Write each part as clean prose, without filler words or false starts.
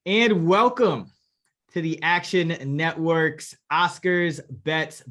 And welcome to the Action Network's Oscars Bets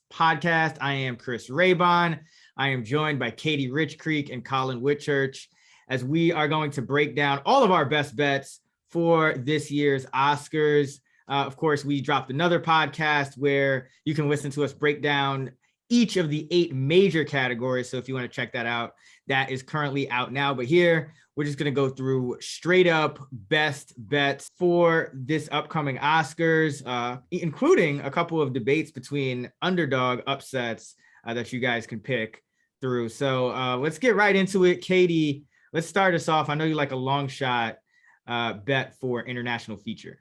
podcast. I am Chris Raybon. I am joined by Richcreek and Collin Whitchurch as we are going to break down all of our best bets for this year's Oscars. Of course, we dropped another podcast where you can listen to us break down each of the 8 major categories. So if you want to check that out, that is currently out now. But here, we're just going to go through straight up best bets for this upcoming Oscars, including a couple of debates between underdog upsets that you guys can pick through. So let's get right into it. Katie, let's start us off. I know you like a long shot bet for international feature.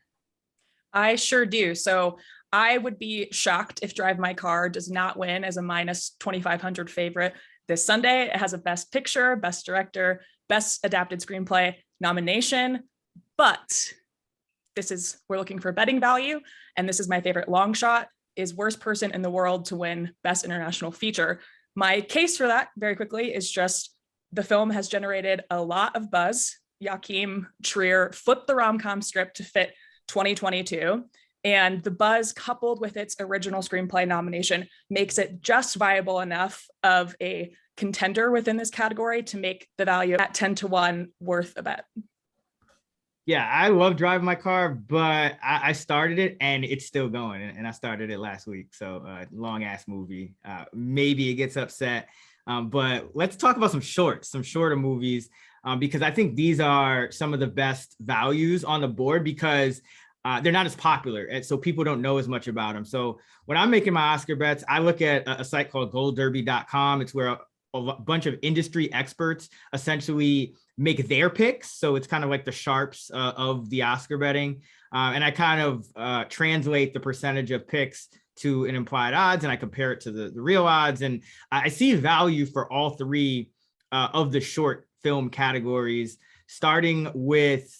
I sure do. So I would be shocked if Drive My Car does not win as a minus 2,500 favorite this Sunday. It has a Best Picture, Best Director, Best Adapted Screenplay nomination, but we're looking for betting value, and this is my favorite long shot, is Worst Person in the World to win Best International Feature. My case for that, very quickly, is just the film has generated a lot of buzz. Joachim Trier flipped the rom-com script to fit 2022, and the buzz coupled with its original screenplay nomination makes it just viable enough of a contender within this category to make the value at 10-1 worth a bet. Yeah, I love Drive My Car, but I started it and it's still going, and I started it last week. So long ass movie. Maybe it gets upset. But let's talk about some shorter movies, because I think these are some of the best values on the board because they're not as popular, and so people don't know as much about them. So when I'm making my Oscar bets, I look at a site called goldderby.com. It's where a bunch of industry experts essentially make their picks. So it's kind of like the sharps of the Oscar betting. And I kind of translate the percentage of picks to an implied odds, and I compare it to the real odds. And I see value for all 3 of the short film categories, starting with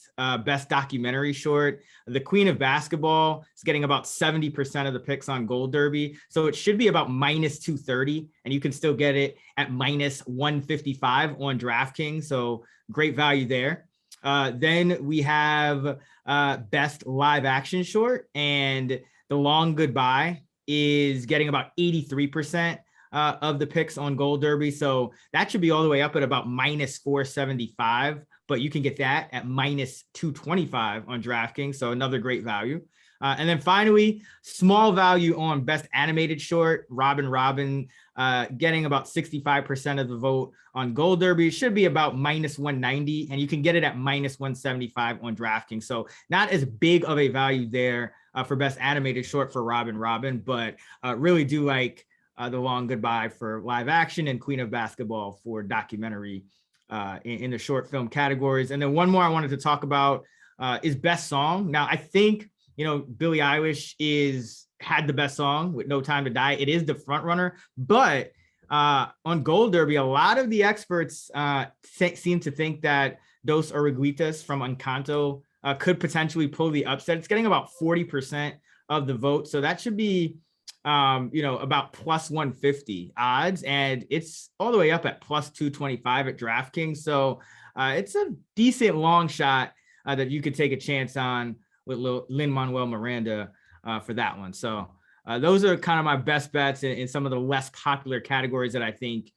Best Documentary Short. The Queen of Basketball is getting about 70% of the picks on Gold Derby. So it should be about minus 230, and you can still get it at minus 155 on DraftKings. So great value there. Then we have Best Live Action Short, and The Long Goodbye is getting about 83% of the picks on Gold Derby. So that should be all the way up at about minus 475, but you can get that at minus 225 on DraftKings. So another great value. And then finally, small value on Best Animated Short, Raybon, getting about 65% of the vote on Gold Derby. It should be about minus 190, and you can get it at minus 175 on DraftKings. So not as big of a value there for Best Animated Short for Raybon, but really do like The Long Goodbye for live action and Queen of Basketball for documentary in the short film categories. And then one more I wanted to talk about is Best Song. Now, I think, Billie Eilish had the best song with No Time to Die. It is the front runner, but on Gold Derby, a lot of the experts seem to think that Dos Oruguitas from Encanto could potentially pull the upset. It's getting about 40% of the vote. So that should be about plus 150 odds, and it's all the way up at plus 225 at DraftKings. So it's a decent long shot that you could take a chance on with Lin-Manuel Miranda for that one. So those are kind of my best bets in some of the less popular categories that I think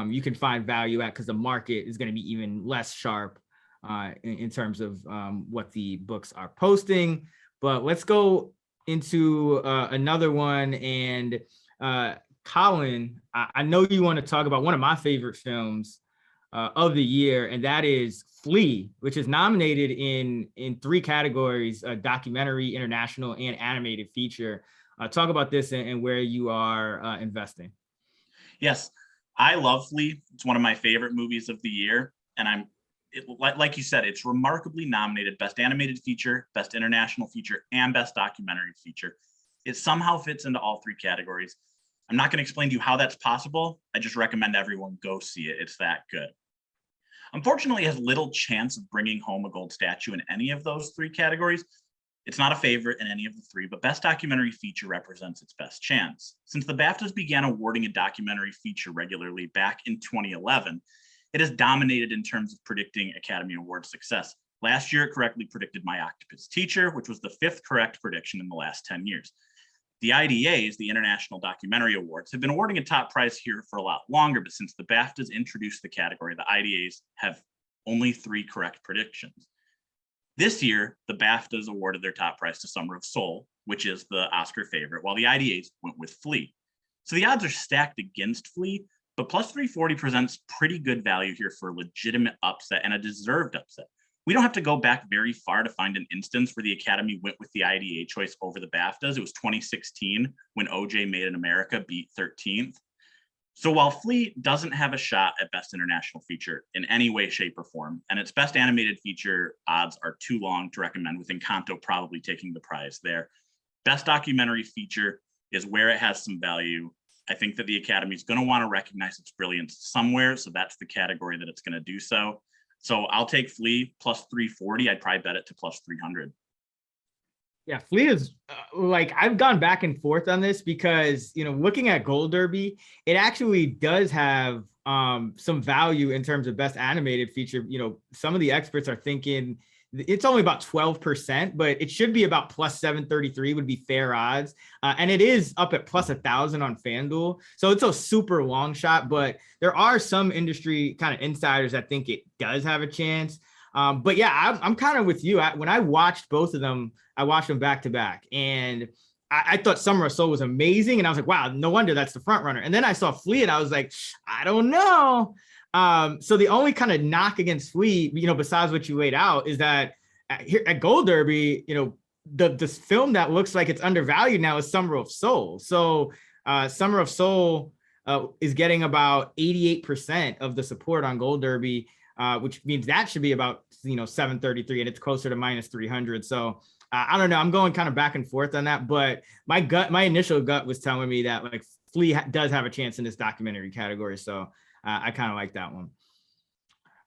you can find value at, because the market is going to be even less sharp in terms of what the books are posting. But let's go into another one. And Collin, I know you want to talk about one of my favorite films of the year, and that is Flea, which is nominated in 3 categories: documentary, international, and animated feature. Talk about this and where you are investing. Yes, I love Flea. It's one of my favorite movies of the year, and like you said, it's remarkably nominated Best Animated Feature, Best International Feature, and Best Documentary Feature. It somehow fits into all 3 categories. I'm not going to explain to you how that's possible. I just recommend everyone go see it. It's that good. Unfortunately, it has little chance of bringing home a gold statue in any of those 3 categories. It's not a favorite in any of the 3, but Best Documentary Feature represents its best chance. Since the BAFTAs began awarding a documentary feature regularly back in 2011, it has dominated in terms of predicting Academy Award success. Last year, it correctly predicted My Octopus Teacher, which was the 5th correct prediction in the last 10 years. The IDAs, the International Documentary Awards, have been awarding a top prize here for a lot longer, but since the BAFTAs introduced the category, the IDAs have only 3 correct predictions. This year, the BAFTAs awarded their top prize to Summer of Soul, which is the Oscar favorite, while the IDAs went with Flea. So the odds are stacked against Flea, but plus 340 presents pretty good value here for a legitimate upset and a deserved upset. We don't have to go back very far to find an instance where the Academy went with the IDA choice over the BAFTAs. It was 2016 when OJ Made in America beat 13th. So while Flea doesn't have a shot at Best International Feature in any way, shape, or form, and its Best Animated Feature odds are too long to recommend, with Encanto probably taking the prize there, Best Documentary Feature is where it has some value. I think that the Academy is going to want to recognize its brilliance somewhere, so that's the category that it's going to do so. So I'll take Flea plus 340. I'd probably bet it to plus 300. Yeah, Flea is like, I've gone back and forth on this because, you know, looking at Gold Derby, it actually does have some value in terms of Best Animated Feature. You know, some of the experts are thinking it's only about 12%, but it should be about plus 733 would be fair odds. And it is up at plus 1,000 on FanDuel. So it's a super long shot, but there are some industry kind of insiders that think it does have a chance. But yeah, I'm kind of with you. When I watched both of them, I watched them back to back, and I thought Summer of Soul was amazing. And I was like, wow, no wonder that's the front runner. And then I saw Flea and I was like, I don't know. So the only kind of knock against Flea, you know, besides what you laid out, is that here at Gold Derby, you know, the film that looks like it's undervalued now is Summer of Soul. So Summer of Soul is getting about 88% of the support on Gold Derby, which means that should be about, you know, 733, and it's closer to minus 300. So I don't know. I'm going kind of back and forth on that, but my initial gut was telling me that like Flea does have a chance in this documentary category. So I kind of like that one.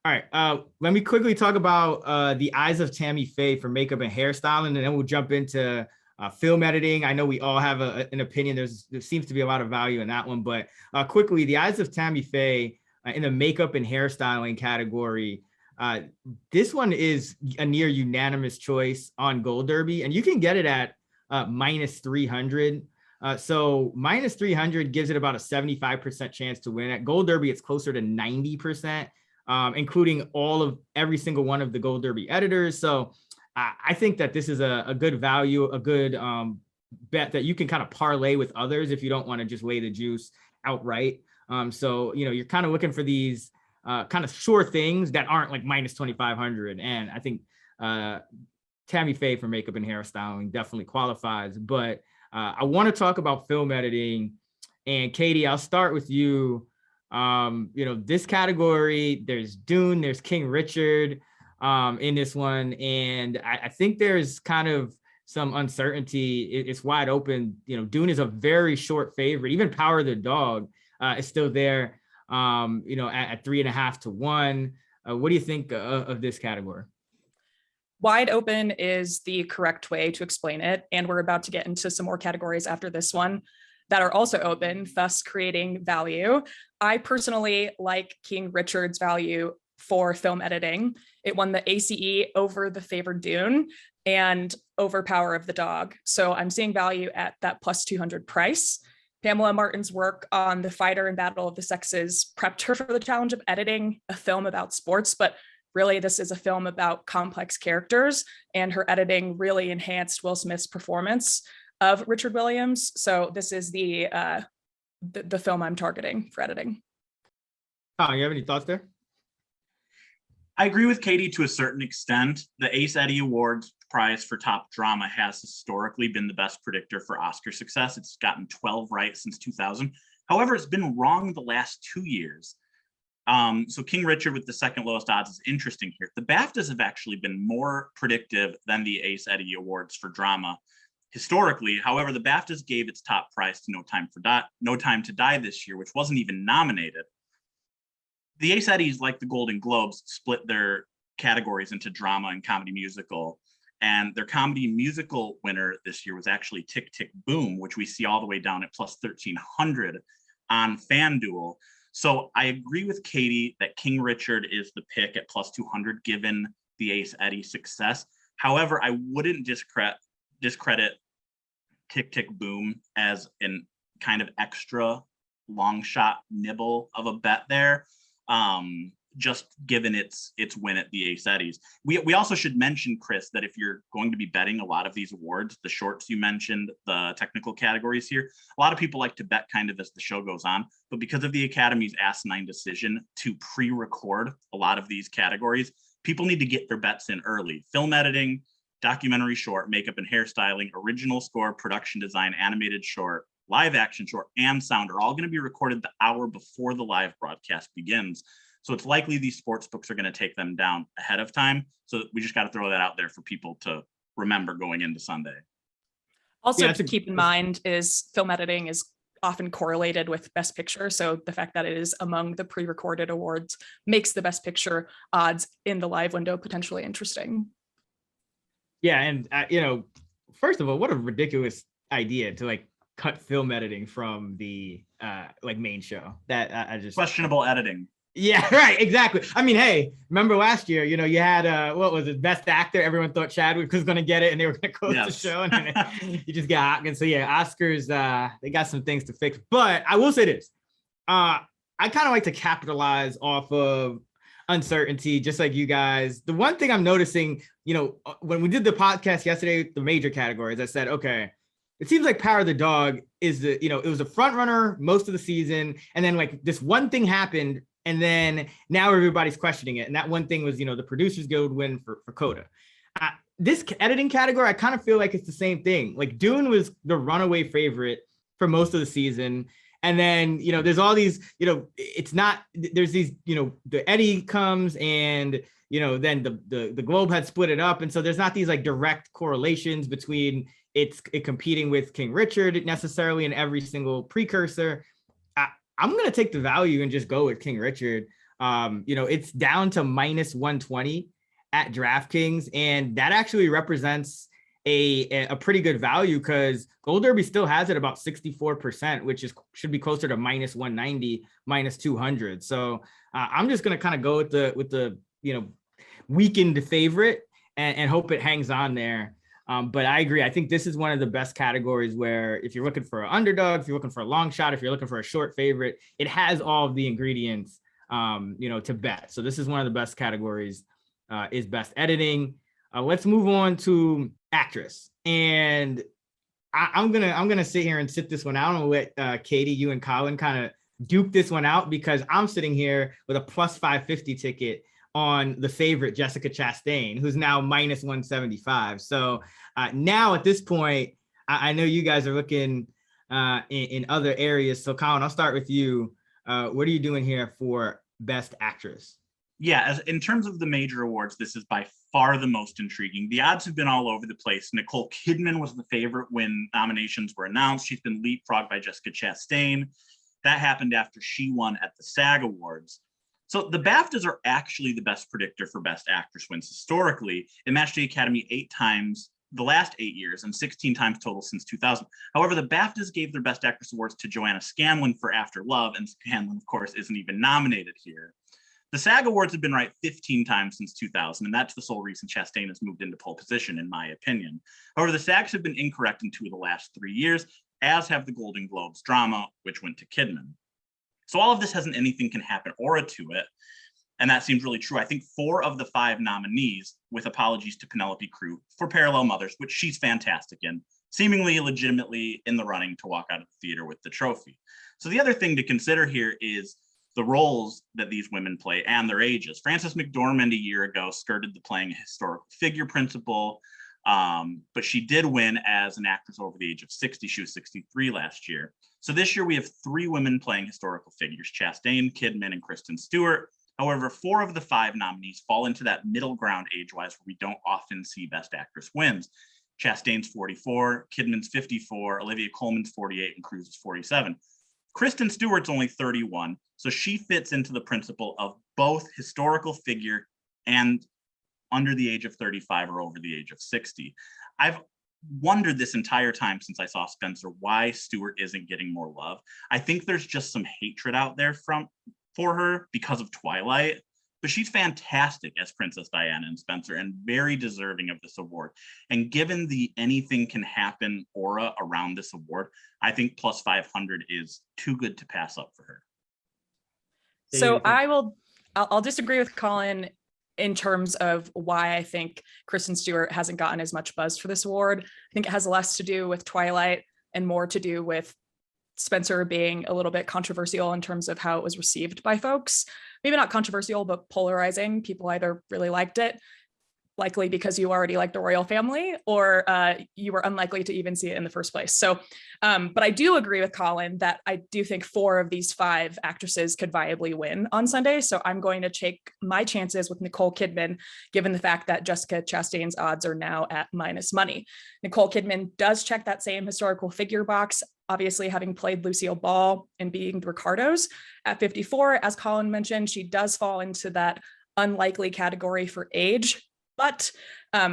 All right. Let me quickly talk about The Eyes of Tammy Faye for makeup and hairstyling, and then we'll jump into film editing. I know we all have an opinion. There seems to be a lot of value in that one, but quickly, The Eyes of Tammy Faye in the makeup and hairstyling category. This one is a near unanimous choice on Gold Derby, and you can get it at minus 300. So minus 300 gives it about a 75% chance to win. At Gold Derby, it's closer to 90%, including every single one of the Gold Derby editors. So I think that this is a good value, a good bet that you can kind of parlay with others if you don't want to just lay the juice outright. So, you know, you're kind of looking for these kind of sure things that aren't like minus 2,500. And I think Tammy Faye for makeup and hairstyling definitely qualifies. But I want to talk about film editing. And Katie, I'll start with you. You know, this category, there's Dune, there's King Richard in this one. And I think there's kind of some uncertainty. It's wide open. You know, Dune is a very short favorite. Even Power of the Dog is still there, you know, at 3.5 to 1. What do you think of this category? Wide open is the correct way to explain it. And we're about to get into some more categories after this one that are also open, thus creating value. I personally like King Richard's value for film editing. It won the ACE over The Favored Dune and over Power of the Dog. So I'm seeing value at that plus 200 price. Pamela Martin's work on The Fighter and Battle of the Sexes prepped her for the challenge of editing a film about sports, but really this is a film about complex characters, and her editing really enhanced Will Smith's performance of Richard Williams. So this is the film I'm targeting for editing. Oh, you have any thoughts there? I agree with Katie to a certain extent. The Ace Eddie Awards prize for top drama has historically been the best predictor for Oscar success. It's gotten 12 right since 2000. However, it's been wrong the last 2 years. So King Richard with the second lowest odds is interesting here. The BAFTAs have actually been more predictive than the Ace Eddie Awards for drama historically. However, the BAFTAs gave its top prize to No Time to Die this year, which wasn't even nominated. The Ace Eddies, like the Golden Globes, split their categories into drama and comedy musical. And their comedy musical winner this year was actually Tick, Tick, Boom, which we see all the way down at plus 1,300 on FanDuel. So I agree with Katie that King Richard is the pick at plus 200, given the Ace Eddie success. However, I wouldn't discredit Tick Tick Boom as an kind of extra long shot nibble of a bet there. Just given its win at the Ace Eddies. We also should mention, Chris, that if you're going to be betting a lot of these awards, the shorts you mentioned, the technical categories here, a lot of people like to bet kind of as the show goes on, but because of the Academy's asinine decision to pre-record a lot of these categories, people need to get their bets in early. Film editing, documentary short, makeup and hairstyling, original score, production design, animated short, live action short, and sound are all going to be recorded the hour before the live broadcast begins. So it's likely these sports books are going to take them down ahead of time. So we just got to throw that out there for people to remember going into Sunday. Also, to keep in mind is film editing is often correlated with Best Picture. So the fact that it is among the pre-recorded awards makes the Best Picture odds in the live window potentially interesting. Yeah, and first of all, what a ridiculous idea to like cut film editing from the like main show. That I just questionable editing. Yeah, right, exactly. I mean, hey, remember last year, you had what was it, Best Actor? Everyone thought Chadwick was going to get it, and they were going to close the show, and then you just got. And so yeah, Oscars, they got some things to fix. But I will say this: I kind of like to capitalize off of uncertainty, just like you guys. The one thing I'm noticing, when we did the podcast yesterday, the major categories, I said, okay, it seems like Power of the Dog is it was a front runner most of the season, and then like this one thing happened. And then now everybody's questioning it. And that one thing was, the Producers Guild win for CODA. This editing category, I kind of feel like it's the same thing. Like Dune was the runaway favorite for most of the season. And then, there's all these, it's not, there's these, the Eddie comes and, then the Globe had split it up. And so there's not these like direct correlations between it competing with King Richard necessarily in every single precursor. I'm going to take the value and just go with King Richard. It's down to -120 at DraftKings, and that actually represents a pretty good value because Gold Derby still has it about 64%, which should be closer to -190, -200. So I'm just going to kind of go with the weakened favorite and hope it hangs on there. But I agree. I think this is one of the best categories where if you're looking for an underdog, if you're looking for a long shot, if you're looking for a short favorite, it has all of the ingredients, to bet. So this is one of the best categories, is best editing. Let's move on to actress. And I'm gonna sit here and sit this one out and let Katie, you and Collin kind of duke this one out because I'm sitting here with a +550 ticket on the favorite Jessica Chastain, who's now -175. So now at this point, I know you guys are looking in other areas. So Collin, I'll start with you. What are you doing here for Best Actress? Yeah, in terms of the major awards, this is by far the most intriguing. The odds have been all over the place. Nicole Kidman was the favorite when nominations were announced. She's been leapfrogged by Jessica Chastain. That happened after she won at the SAG Awards. So the BAFTAs are actually the best predictor for Best Actress wins historically. It matched the Academy 8 times the last 8 years and 16 times total since 2000. However, the BAFTAs gave their Best Actress awards to Joanna Scanlon for After Love, and Scanlon, of course, isn't even nominated here. The SAG Awards have been right 15 times since 2000, and that's the sole reason Chastain has moved into pole position, in my opinion. However, the SAGs have been incorrect in 2 of the last 3 years, as have the Golden Globes drama, which went to Kidman. So all of this has an anything can happen aura to it. And that seems really true. I think 4 of the 5 nominees, with apologies to Penelope Cruz, for Parallel Mothers, which she's fantastic in, seemingly legitimately in the running to walk out of the theater with the trophy. So the other thing to consider here is the roles that these women play and their ages. Frances McDormand a year ago skirted the playing a historical figure principle, but she did win as an actress over the age of 60. She was 63 last year. So this year we have 3 women playing historical figures, Chastain, Kidman, and Kristen Stewart. However, 4 of the 5 nominees fall into that middle ground age-wise where we don't often see Best Actress wins. Chastain's 44, Kidman's 54, Olivia Colman's 48, and Cruz is 47. Kristen Stewart's only 31, so she fits into the principle of both historical figure and under the age of 35 or over the age of 60. I've wondered this entire time since I saw Spencer why Stewart isn't getting more love. I think there's just some hatred out there for her because of Twilight, but she's fantastic as Princess Diana and Spencer and very deserving of this award. And given the anything can happen aura around this award, I think plus 500 is too good to pass up for her. So I'll disagree with Collin in terms of why I think Kristen Stewart hasn't gotten as much buzz for this award. I think it has less to do with Twilight and more to do with Spencer being a little bit controversial in terms of how it was received by folks. Maybe not controversial, but polarizing. People either really liked it, likely because you already like the royal family, or you were unlikely to even see it in the first place. So, but I do agree with Collin that I do think 4 of these 5 actresses could viably win on Sunday. So I'm going to take my chances with Nicole Kidman, given the fact that Jessica Chastain's odds are now at minus money. Nicole Kidman does check that same historical figure box, obviously having played Lucille Ball and being the Ricardos at 54. As Collin mentioned, she does fall into that unlikely category for age. But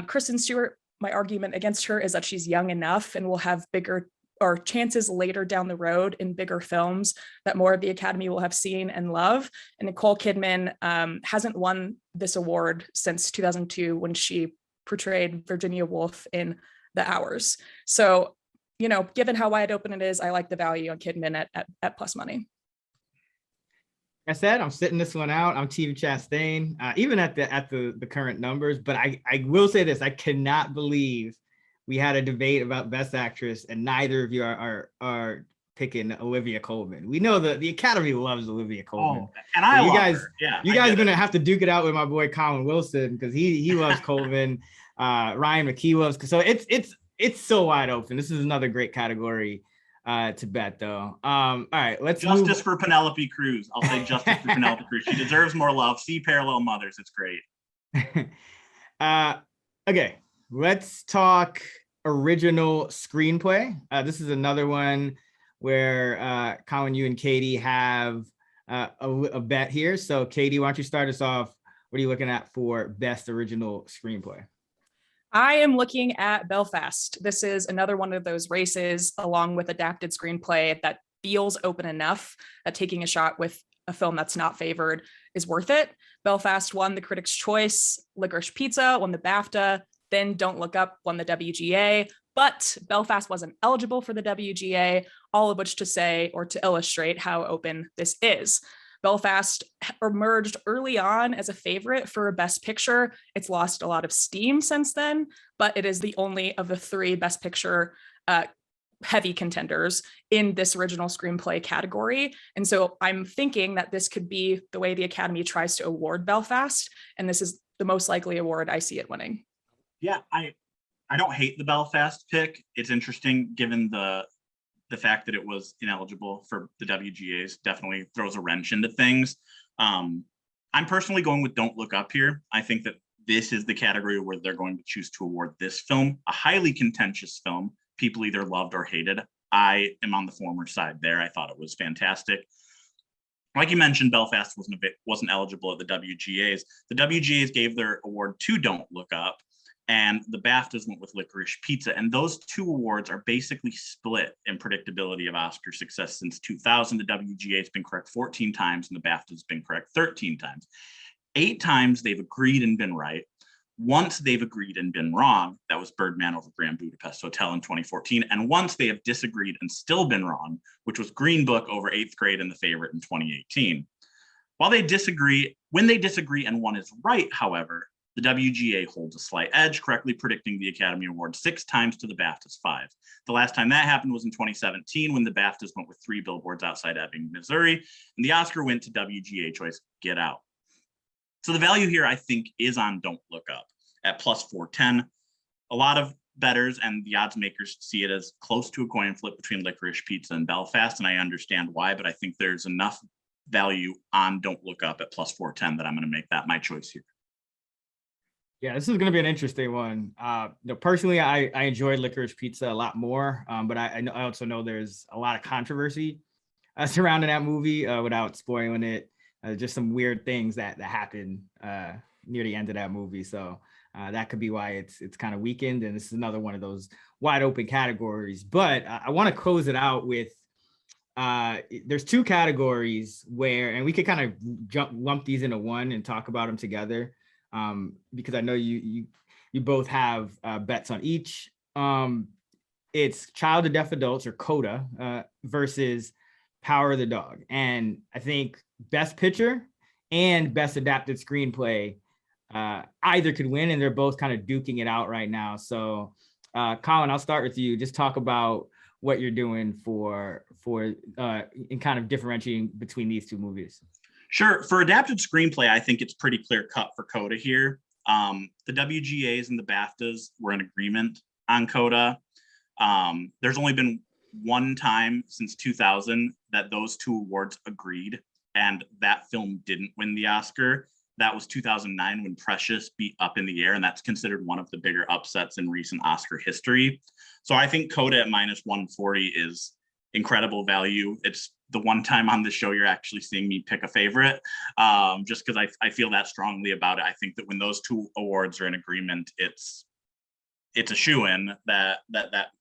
Kristen Stewart, my argument against her is that she's young enough and will have bigger or chances later down the road in bigger films that more of the Academy will have seen and love. And Nicole Kidman hasn't won this award since 2002 when she portrayed Virginia Woolf in The Hours. So, you know, given how wide open it is, I like the value on Kidman at plus money. I said I'm sitting this one out. I'm Team Chastain, even at the current numbers. But I will say this: I cannot believe we had a debate about Best Actress, and neither of you are picking Olivia Colman. We know the Academy loves Olivia Colman. Oh, and I love guys, her. Yeah, you guys are gonna have to duke it out with my boy Colin Wilson because he loves Colman. Ryan McKee loves. So it's so wide open. This is another great category to bet though. All right, let's justice for Penelope Cruz. I'll say justice for Penelope Cruz. She deserves more love. See Parallel Mothers. It's great. Okay, let's talk original screenplay. This is another one where Collin, you and Katie have a bet here. So Katie, why don't you start us off? What are you looking at for best original screenplay? I am looking at Belfast. This is another one of those races, along with adapted screenplay, that feels open enough that taking a shot with a film that's not favored is worth it. Belfast won the Critics' Choice. Licorice Pizza won the BAFTA. Then Don't Look Up won the WGA. But Belfast wasn't eligible for the WGA, all of which to say or to illustrate how open this is. Belfast emerged early on as a favorite for a Best Picture. It's lost a lot of steam since then, but it is the only of the 3 Best Picture heavy contenders in this original screenplay category. And so I'm thinking that this could be the way the Academy tries to award Belfast, and this is the most likely award I see it winning. Yeah, I don't hate the Belfast pick. It's interesting given the fact that it was ineligible for the WGAs. Definitely throws a wrench into things. I'm personally going with Don't Look Up here. I think that this is the category where they're going to choose to award this film, a highly contentious film. People either loved or hated. I am on the former side there. I thought it was fantastic. Like you mentioned, Belfast wasn't eligible at the WGAs. The WGAs gave their award to Don't Look Up, and the BAFTAs went with Licorice Pizza. And those 2 awards are basically split in predictability of Oscar success since 2000. The WGA has been correct 14 times, and the BAFTA has been correct 13 times. 8 times they've agreed and been right. Once they've agreed and been wrong, that was Birdman over Grand Budapest Hotel in 2014. And once they have disagreed and still been wrong, which was Green Book over 8th Grade and The Favorite in 2018. When they disagree and one is right, however, the WGA holds a slight edge, correctly predicting the Academy Award 6 times to the BAFTAs 5. The last time that happened was in 2017 when the BAFTAs went with 3 Billboards Outside Ebbing, Missouri, and the Oscar went to WGA choice Get Out. So the value here, I think, is on Don't Look Up at plus 410. A lot of bettors and the odds makers see it as close to a coin flip between Licorice Pizza and Belfast, and I understand why, but I think there's enough value on Don't Look Up at plus 410 that I'm going to make that my choice here. Yeah, this is going to be an interesting one. Personally, I enjoyed Licorice Pizza a lot more, but I also know there's a lot of controversy surrounding that movie without spoiling it. Just some weird things that happen near the end of that movie. So that could be why it's kind of weakened. And this is another one of those wide open categories. But I want to close it out with there's two categories where, and we could kind of lump these into one and talk about them together, because I know you both have bets on each. It's Child to Deaf Adults, or CODA, versus Power of the Dog. And I think Best Picture and Best Adapted Screenplay either could win, and they're both kind of duking it out right now. So Collin, I'll start with you. Just talk about what you're doing for in kind of differentiating between these two movies. Sure. For adapted screenplay, I think it's pretty clear cut for CODA here. The WGAs and the BAFTAs were in agreement on CODA. There's only been one time since 2000 that those two awards agreed, and that film didn't win the Oscar. That was 2009 when Precious beat Up in the Air, and that's considered one of the bigger upsets in recent Oscar history. So I think CODA at -140 is incredible value. It's the one time on this show you're actually seeing me pick a favorite, just because I feel that strongly about it. I think that when those two awards are in agreement, it's a shoo-in that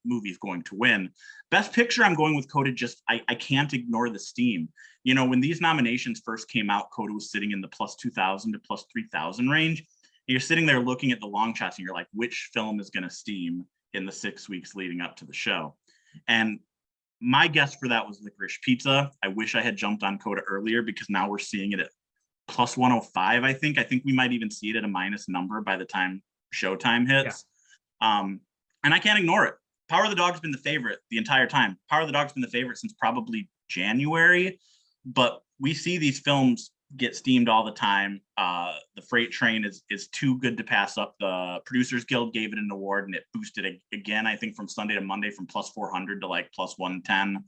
movie is going to win. Best Picture, I'm going with CODA. Just I can't ignore the steam. You know, when these nominations first came out, CODA was sitting in the +2,000 to +3,000 range. And you're sitting there looking at the long shots, and you're like, which film is going to steam in the 6 weeks leading up to the show? And my guess for that was Licorice Pizza. I wish I had jumped on CODA earlier, because now we're seeing it at +105. I think we might even see it at a minus number by the time showtime hits. Yeah. And I can't ignore it. Power of the Dog's been the favorite the entire time. Power of the Dog's been the favorite since probably January, but we see these films get steamed all the time. The Freight Train is too good to pass up. The Producers Guild gave it an award, and it boosted it again, I think, from Sunday to Monday from +400 to like +110.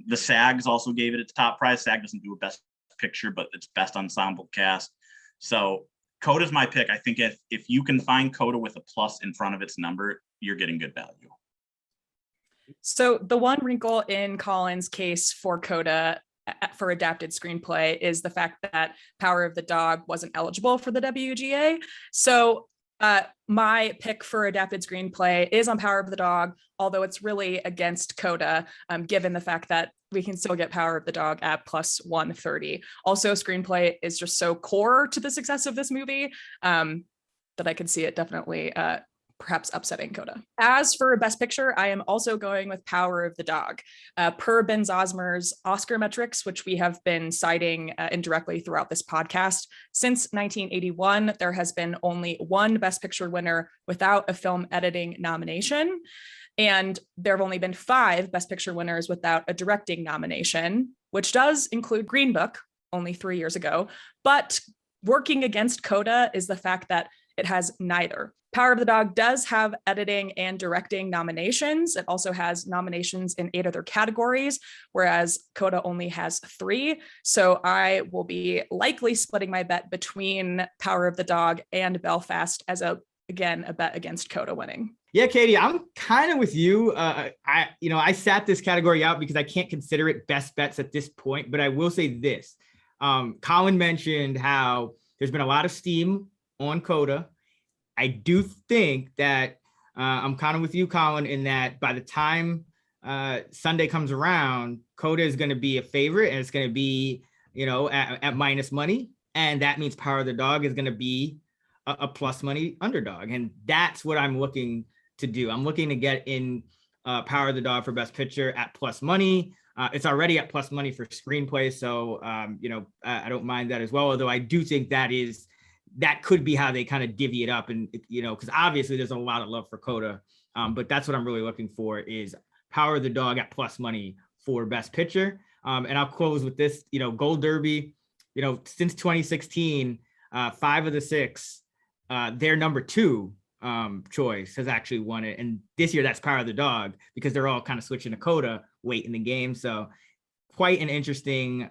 The SAGs also gave it its top prize. SAG doesn't do a Best Picture, but it's Best Ensemble Cast. So CODA's my pick. I think if you can find CODA with a plus in front of its number, you're getting good value. So the one wrinkle in Collin's case for CODA for adapted screenplay is the fact that Power of the Dog wasn't eligible for the WGA. So my pick for adapted screenplay is on Power of the Dog, although it's really against CODA, given the fact that we can still get Power of the Dog at +130. Also, screenplay is just so core to the success of this movie that I could see it definitely perhaps upsetting CODA. As for Best Picture, I am also going with Power of the Dog. Per Ben Zosmer's Oscar metrics, which we have been citing indirectly throughout this podcast, since 1981, there has been only one Best Picture winner without a film editing nomination. And there have only been 5 Best Picture winners without a directing nomination, which does include Green Book, only 3 years ago. But working against CODA is the fact that it has neither. Power of the Dog does have editing and directing nominations. It also has nominations in 8 other categories, whereas CODA only has 3. So I will be likely splitting my bet between Power of the Dog and Belfast as a bet against CODA winning. Yeah, Katie, I'm kind of with you. I sat this category out because I can't consider it best bets at this point, but I will say this. Collin mentioned how there's been a lot of steam on CODA. I do think that I'm kind of with you, Collin, in that by the time Sunday comes around, CODA is going to be a favorite, and it's going to be, at minus money. And that means Power of the Dog is going to be a plus money underdog. And that's what I'm looking to do. I'm looking to get in Power of the Dog for Best Picture at plus money. It's already at plus money for screenplay. So, I don't mind that as well. Although I do think that could be how they kind of divvy it up. And, because obviously there's a lot of love for CODA. But that's what I'm really looking for is Power of the Dog at plus money for Best Picture. And I'll close with this, Gold Derby, since 2016, 5 of the 6, their number 2 choice has actually won it. And this year that's Power of the Dog, because they're all kind of switching to CODA late in the game. So quite an interesting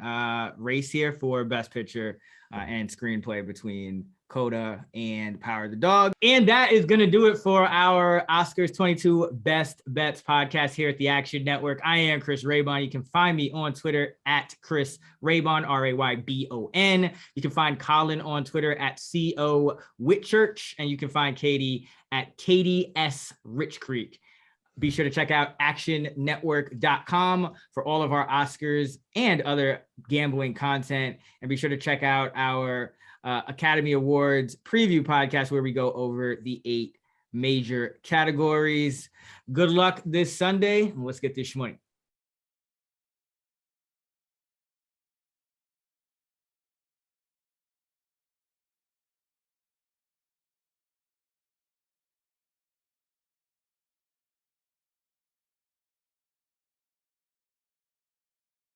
race here for Best Picture and Screenplay between CODA and Power of the Dog. And that is going to do it for our Oscars 22 Best Bets podcast here at the Action Network. I am Chris Raybon. You can find me on Twitter at Chris Raybon, Raybon. You can find Collin on Twitter at CO Whitchurch, and you can find Katie at Katie S. Richcreek. Be sure to check out actionnetwork.com for all of our Oscars and other gambling content. And be sure to check out our Academy Awards preview podcast where we go over the 8 major categories. Good luck this Sunday. Let's get this money.